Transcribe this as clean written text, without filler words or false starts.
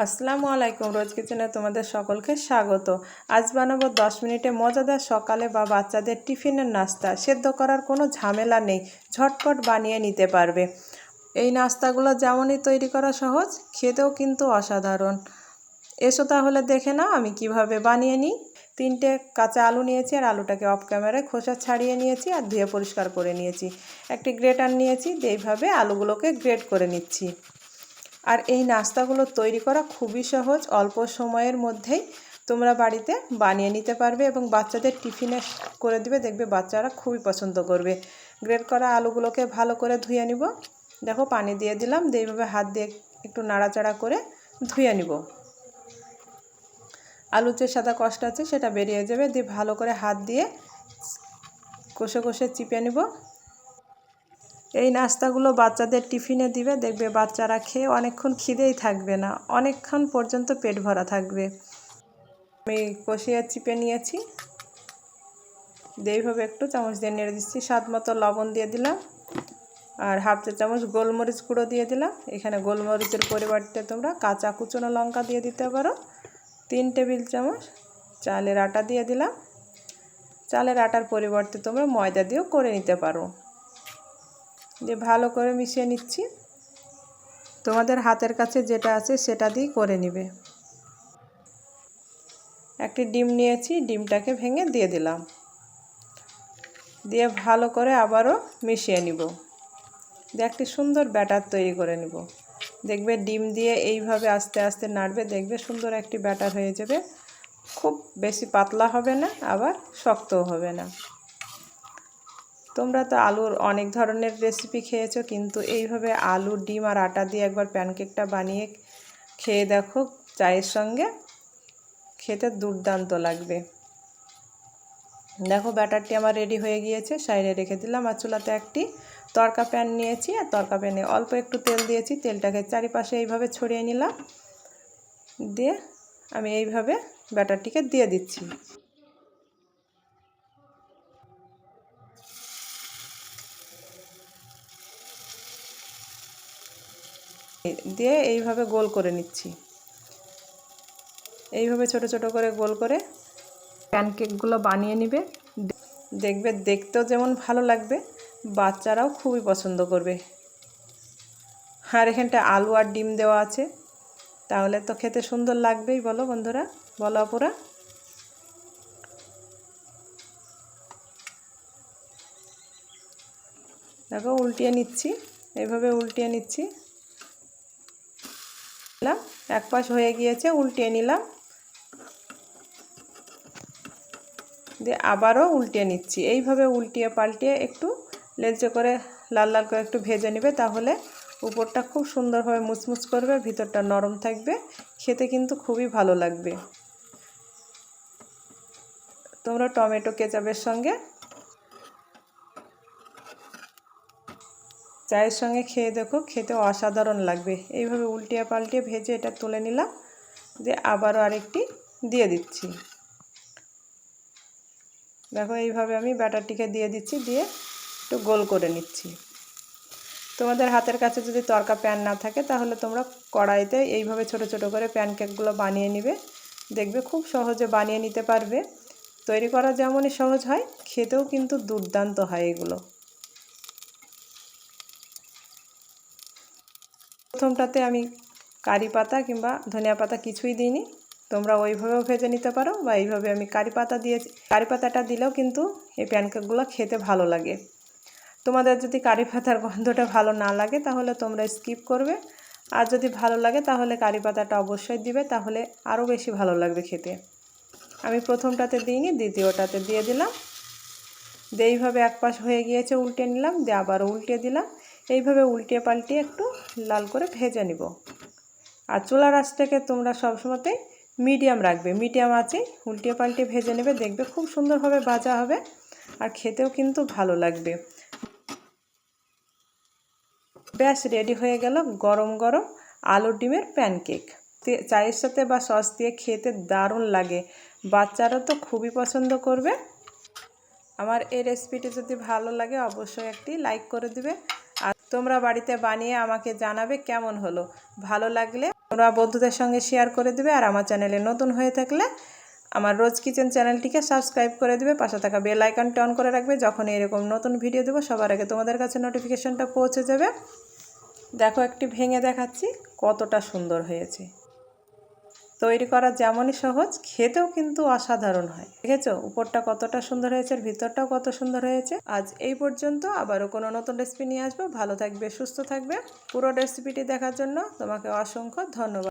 আসসালামু আলাইকুম। রোজ কিচেনে তোমাদের সকলকে স্বাগত। আজ বানাবো 10 মিনিটে মজাদার সকালে বা বাচ্চাদের টিফিনের নাস্তা। সেদ্ধ করার কোনো ঝামেলা নেই, ঝটপট বানিয়ে নিতে পারবে। এই নাস্তাগুলো যেমনই তৈরি করা সহজ, খেতেও কিন্তু অসাধারণ। এসো তাহলে দেখে নাও আমি কিভাবে বানিয়ে নিই। 3টে কাঁচা আলু নিয়েছি আর আলুটাকে অফ ক্যামেরায় খোসা ছাড়িয়ে নিয়েছি আর ধুয়ে পরিষ্কার করে নিয়েছি। একটি গ্রেটার নিয়েছি, এইভাবে আলুগুলোকে গ্রেট করে নিচ্ছি। আর এই নাস্তাগুলো তৈরি করা খুবই সহজ, অল্প সময়ের মধ্যেই তোমরা বাড়িতে বানিয়ে নিতে পারবে এবং বাচ্চাদের টিফিনে করে দিবে, দেখবে বাচ্চারা খুবই পছন্দ করবে। গ্রেট করা আলুগুলোকে ভালো করে ধুয়ে নিব। দেখো পানি দিয়ে দিলাম, এইভাবে হাত দিয়ে একটু নাড়াচাড়া করে ধুয়ে নিব। আলুর যে সাদা কষ্ট আছে সেটা বেরিয়ে যাবে, দিয়ে ভালো করে হাত দিয়ে কষে কষে চিপে নিব। এই নাস্তাগুলো বাচ্চাদের টিফিনে দিবে, দেখবে বাচ্চারা খেয়ে অনেকক্ষণ খিদেই থাকবে না, অনেকক্ষণ পর্যন্ত পেট ভরা থাকবে। আমি কষিয়ে চিপে নিয়েছি, এইভাবে একটু চামচ দিয়ে নেড়ে দিচ্ছি। স্বাদ মতো লবণ দিয়ে দিলাম আর হাফ চা চামচ গোলমরিচ গুঁড়ো দিয়ে দিলাম। এখানে গোলমরিচের পরিবর্তে তোমরা কাঁচা কুচনো লঙ্কা দিয়ে দিতে পারো। 3 টেবিল চামচ চালের আটা দিয়ে দিলাম। চালের আটার পরিবর্তে তোমরা ময়দা দিয়েও করে নিতে পারো। দিয়ে ভালো করে মিশিয়ে নিচ্ছি। তোমাদের হাতের কাছে যেটা আছে সেটা দিয়ে করে নিবে। একটি ডিম নিয়েছি, ডিমটাকে ভেঙে দিয়ে দিলাম, দিয়ে ভালো করে আবারও মিশিয়ে নিব। দিয়ে একটি সুন্দর ব্যাটার তৈরি করে নিব। দেখবে ডিম দিয়ে এইভাবে আস্তে আস্তে নাড়বে, দেখবে সুন্দর একটি ব্যাটার হয়ে যাবে। খুব বেশি পাতলা হবে না, আবার শক্তও হবে না। তোমরা তো আলুর অনেক ধরনের রেসিপি খেয়েছো, কিন্তু এইভাবে আলু, ডিম আর আটা দিয়ে একবার প্যানকেকটা বানিয়ে খেয়ে দেখো, চায়ের সঙ্গে খেতে দুর্দান্ত লাগবে। দেখো ব্যাটারটি আমার রেডি হয়ে গিয়েছে, সাইডে রেখে দিলাম। আর চুলাতে একটি তড়কা প্যান নিয়েছি আর তড়কা প্যানে অল্প একটু তেল দিয়েছি। তেলটাকে চারিপাশে এইভাবে ছড়িয়ে নিলাম, দিয়ে আমি এইভাবে ব্যাটারটিকে দিয়ে দিচ্ছি। দিয়ে এইভাবে গোল করে নিচ্ছি। এইভাবে ছোট ছোট করে গোল করে প্যানকেকগুলো বানিয়ে নিবে। দেখবে দেখতেও যেমন ভালো লাগবে, বাচ্চারাও খুবই পছন্দ করবে। আর এখানটা আলু আর ডিম দেওয়া আছে, তাহলে তো খেতে সুন্দর লাগবেই। বলো বন্ধুরা, বলো আপুরা। দেখো উল্টিয়ে নিচ্ছি, এইভাবে উল্টিয়ে নিচ্ছি। এক পাশ হয়ে গিয়েছে, উল্টিয়ে নিলাম, দিয়ে আবারও উল্টিয়ে নিচ্ছি। এইভাবে উল্টিয়ে পাল্টিয়ে একটু লেলচে করে লাল লাল করে একটু ভেজে নেবে, তাহলে উপরটা খুব সুন্দরভাবে মুচমুচ করবে, ভিতরটা নরম থাকবে, খেতে কিন্তু খুবই ভালো লাগবে। তোমরা টমেটো কেচাপের সঙ্গে, চায়ের সঙ্গে খেয়ে দেখো, খেতে অসাধারণ লাগবে। এইভাবে উল্টিয়ে পাল্টিয়ে ভেজে এটা তুলে নিলাম, দিয়ে আবারও আরেকটি দিয়ে দিচ্ছি। দেখো এইভাবে আমি ব্যাটারটিকে দিয়ে দিচ্ছি, দিয়ে একটু গোল করে নিচ্ছি। তোমাদের হাতের কাছে যদি তড়কা প্যান না থাকে, তাহলে তোমরা কড়াইতে এইভাবে ছোট ছোট করে প্যানকেকগুলো বানিয়ে নিবে, দেখবে খুব সহজে বানিয়ে নিতে পারবে। তৈরি করা যেমনই সহজ হয়, খেতেও কিন্তু দুর্দান্ত হয় এগুলো। প্রথমটাতে আমি কারি পাতা কিংবা ধনিয়া পাতা কিছুই দিইনি, তোমরা ওইভাবেও ভেজে নিতে পারো, বা এইভাবে আমি কারি পাতা দিয়েছি। কারি পাতাটা দিলেও কিন্তু এই প্যানকেকগুলো খেতে ভালো লাগে। তোমাদের যদি কারি পাতার গন্ধটা ভালো না লাগে, তাহলে তোমরা স্কিপ করবে। আর যদি ভালো লাগে, তাহলে কারি পাতাটা অবশ্যই দিবে, তাহলে আরও বেশি ভালো লাগবে খেতে। আমি প্রথমটাতে দিইনি, দ্বিতীয়টাতে দিয়ে দিলাম। দিয়ে এইভাবে এক পাশ হয়ে গিয়েছে, উল্টে নিলাম, দিয়ে আবারও উল্টে দিলাম। এইভাবে উল্টিয়ে পাল্টিয়ে একটু লাল করে ভেজে নিব। আর চুলার আঁচটাকে তোমরা সবসময়তেই মিডিয়াম রাখবে, মিডিয়াম আঁচে উল্টিয়ে পাল্টিয়ে ভেজে নেবে, দেখবে খুব সুন্দরভাবে ভাজা হবে আর খেতেও কিন্তু ভালো লাগবে। ব্যাস রেডি হয়ে গেল গরম গরম আলু ডিমের প্যানকেক। চায়ের সাথে বা সস দিয়ে খেতে দারুণ লাগে, বাচ্চারা তো খুবই পছন্দ করবে। আমার এই রেসিপিটি যদি ভালো লাগে, অবশ্যই একটি লাইক করে দিবে। আর তোমরা বাড়িতে বানিয়ে আমাকে জানাবে কেমন হলো। ভালো লাগলে তোমরা বন্ধুদের সঙ্গে শেয়ার করে দেবে। আর আমার চ্যানেলে নতুন হয়ে থাকলে আমার রোজ কিচেন চ্যানেলটিকে সাবস্ক্রাইব করে দেবে, পাশে থাকা বেল আইকনটা অন করে রাখবে। যখন এরকম নতুন ভিডিও দেবো সবার আগে তোমাদের কাছে নোটিফিকেশনটা পৌঁছে যাবে। দেখো একটি ভেঙে দেখাচ্ছি কতটা সুন্দর হয়েছে। তৈরি করা যেমনই সহজ, খেতেও কিন্তু অসাধারণ হয়। দেখেছো উপরটা কতটা সুন্দর হয়েছে, আর ভিতরটাও কত সুন্দর হয়েছে। আজ এই পর্যন্ত, আবারও কোনো নতুন রেসিপি নিয়ে আসবো। ভালো থাকবে, সুস্থ থাকবে। পুরো রেসিপিটি দেখার জন্য তোমাকে অসংখ্য ধন্যবাদ।